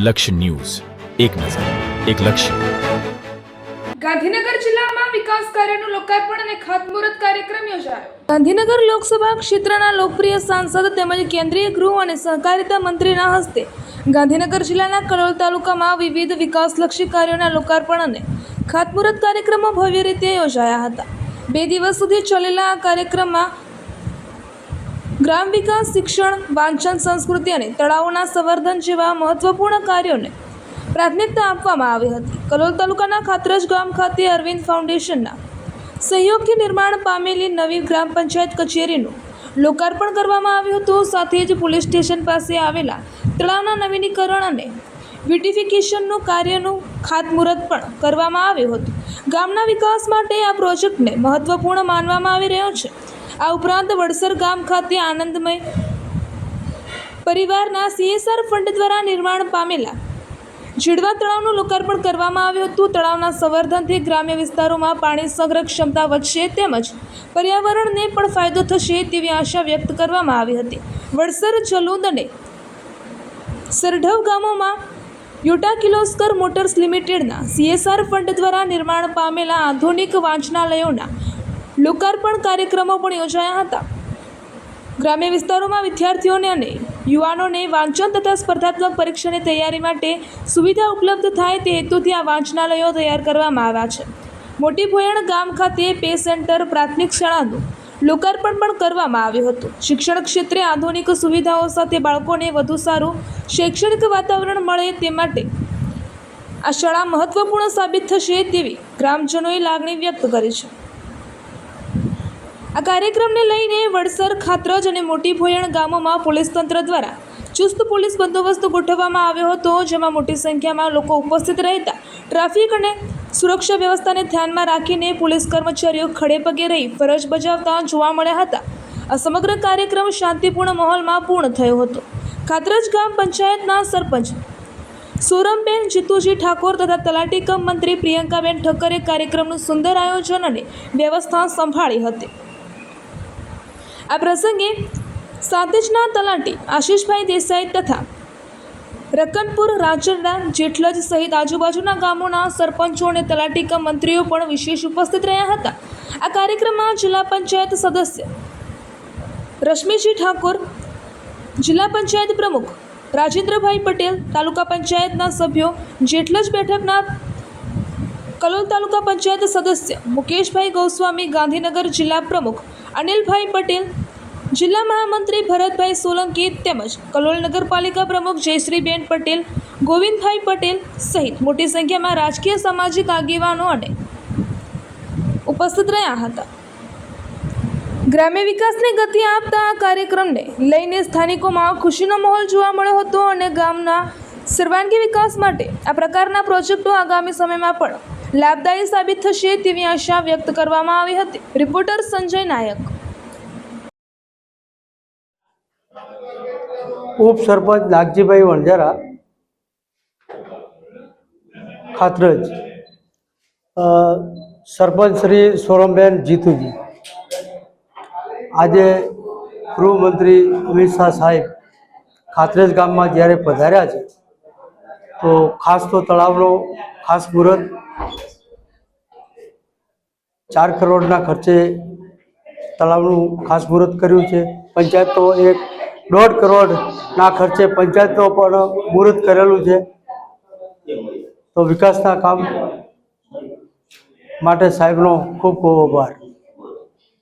લક્ષ્ય ન્યૂઝ, એક નજર, એક લક્ષ્ય. ગાંધીનગર જિલ્લામાં વિકાસ કાર્યનું લોકાર્પણ અને ખાતમુહૂર્ત કાર્યક્રમ યોજાયો. ગાંધીનગર લોકસભા ક્ષેત્રના લોકપ્રિય સાંસદ તેમજ કેન્દ્રીય ગૃહ અને સહકારિતા મંત્રીના હસ્તે ગાંધીનગર જિલ્લાના કલોલ તાલુકામાં વિવિધ વિકાસલક્ષી કાર્યોના લોકાર્પણ અને ખાતમુહૂર્ત કાર્યક્રમો ભવ્ય રીતે યોજાયા હતા. 2 દિવસ સુધી ચાલેલા આ કાર્યક્રમમાં ગ્રામ વિકાસ, શિક્ષણ, વાંચન, સંસ્કૃતિ અને તળાવોના સંવર્ધન જેવા મહત્વપૂર્ણ કાર્યોને પ્રાથમિકતા આપવામાં આવી હતી. કલોલ તાલુકાના ખાતરજ ગામ ખાતે અરવિંદ ફાઉન્ડેશનના સહયોગથી નિર્માણ પામેલી નવી ગ્રામ પંચાયત કચેરીનું લોકાર્પણ કરવામાં આવ્યું હતું. સાથે જ પોલીસ સ્ટેશન પાસે આવેલા તળાવના નવીનીકરણ અને બ્યુટિફિકેશનનું કાર્યનું ખાતમુહૂર્ત પણ કરવામાં આવ્યું હતું. ગામના વિકાસ માટે આ પ્રોજેક્ટને મહત્વપૂર્ણ માનવામાં આવી રહ્યો છે. આ ઉપરાંત વડસર ગામ ખાતે આનંદમય પરિવારના CSR ફંડ દ્વારા નિર્માણ પામેલા જીડવા તળાવનું લોકાર્પણ કરવામાં આવ્યું હતું. તળાવના સંવર્ધનથી ગ્રામ્ય વિસ્તારોમાં પાણી સંગ્રહ ક્ષમતા વધશે તેમજ પર્યાવરણને પણ ફાયદો થશે તેવી આશા વ્યક્ત કરવામાં આવી હતી. વડસર, જલુંદ અને સરઢવ ગામોમાં યોટા કિર્લોસ્કર મોટર્સ લિમિટેડના CSR ફંડ દ્વારા નિર્માણ પામેલા આધુનિક વાંચનાલયોના લોકાર્પણ કાર્યક્રમો પણ યોજાયા હતા. ગ્રામ્ય વિસ્તારોમાં વિદ્યાર્થીઓને અને યુવાનોને વાંચન તથા સ્પર્ધાત્મક પરીક્ષાની તૈયારી માટે સુવિધા ઉપલબ્ધ થાય તે હેતુથી આ વાંચનાલયો તૈયાર કરવામાં આવ્યા છે. મોટી ભોયણ ગામ ખાતે પે સેન્ટર પ્રાથમિક શાળાનું લોકાર્પણ પણ કરવામાં આવ્યું હતું. શિક્ષણ ક્ષેત્રે આધુનિક સુવિધાઓ સાથે બાળકોને વધુ સારું શૈક્ષણિક વાતાવરણ મળે તે માટે આ શાળા મહત્વપૂર્ણ સાબિત થશે તેવી ગ્રામજનોએ લાગણી વ્યક્ત કરી છે. આ કાર્યક્રમને લઈને વડસર, ખાતરજ અને મોટી ભોયણ ગામોમાં પોલીસ તંત્ર દ્વારા ચુસ્ત પોલીસ બંદોબસ્ત ગોઠવવામાં આવ્યો હતો, જેમાં મોટી સંખ્યામાં લોકો ઉપસ્થિત રહેતા ટ્રાફિક અને સુરક્ષા વ્યવસ્થાને ધ્યાનમાં રાખીને પોલીસ કર્મચારીઓ ખડે પગે રહી ફરજ બજાવતા જોવા મળ્યા હતા. આ સમગ્ર કાર્યક્રમ શાંતિપૂર્ણ માહોલમાં પૂર્ણ થયો હતો. ખાતરજ ગામ પંચાયતના સરપંચ સોરમબેન જીતુજી ઠાકોર તથા તલાટી કમ મંત્રી પ્રિયંકાબેન ઠક્કરે કાર્યક્રમનું સુંદર આયોજન અને વ્યવસ્થા સંભાળી હતી. આ પ્રસંગે સાતેજના તલાટી આશીષભાઈ દેસાઈ તથા રકનપુર, રાજરડા, જેઠલજ સહિત આજુબાજુના ગામોના સરપંચો અને તલાટી કમ મંત્રીઓ પણ વિશેષ ઉપસ્થિત રહ્યા હતા. આ કાર્યક્રમમાં જિલ્લા પંચાયત સદસ્ય રશ્મિજી ઠાકોર, જિલ્લા પંચાયત પ્રમુખ રાજેન્દ્રભાઈ પટેલ, તાલુકા પંચાયતના સભ્યો, જેઠલજ બેઠકના કલોલ તાલુકા પંચાયત સદસ્ય મુકેશભાઈ ગોસ્વામી, ગાંધીનગર જિલ્લા પ્રમુખ અનિલભાઈ પટેલ, જિલ્લા મહામંત્રી ભરતભાઈ સોલંકી તેમજ કલોલ નગરપાલિકા પ્રમુખ જયશ્રીબેન પટેલ, ગોવિંદભાઈ પટેલ સહિત મોટી સંખ્યામાં રાજકીય, સામાજિક આગેવાનો અને ઉપસ્થિત રહ્યા હતા. ગ્રામ્ય વિકાસને ગતિ આપતા આ કાર્યક્રમને લઈને સ્થાનિકોમાં ખુશીનો માહોલ જોવા મળ્યો હતો અને ગામના સર્વાંગી વિકાસ માટે આ પ્રકારના પ્રોજેક્ટો આગામી સમયમાં પણ લાભદાયી સાબિત થશે તેવી આશા વ્યક્ત કરવામાં આવી હતી. રિપોર્ટર સંજય નાયક. ઉપસરપંચ નાગજીભાઈ વણઝારા, ખાતરજ, સરપંચ શ્રી સોરમબેન જીતુજી. આજે ગૃહમંત્રી અમિત શાહ સાહેબ ખાતરજ ગામમાં જ્યારે પધાર્યા છે તો ખાસ તો તળાવનો ખાસ મુહૂર્ત 4 કરોડના ખર્ચે તળાવનું ખાસ મુહૂર્ત કર્યું છે. પંચાયતનો 1.5 કરોડના ખર્ચે પંચાયતનો પણ મુહૂર્ત કરેલું છે. તો વિકાસના કામ માટે સાહેબનો ખૂબ ખૂબ આભાર.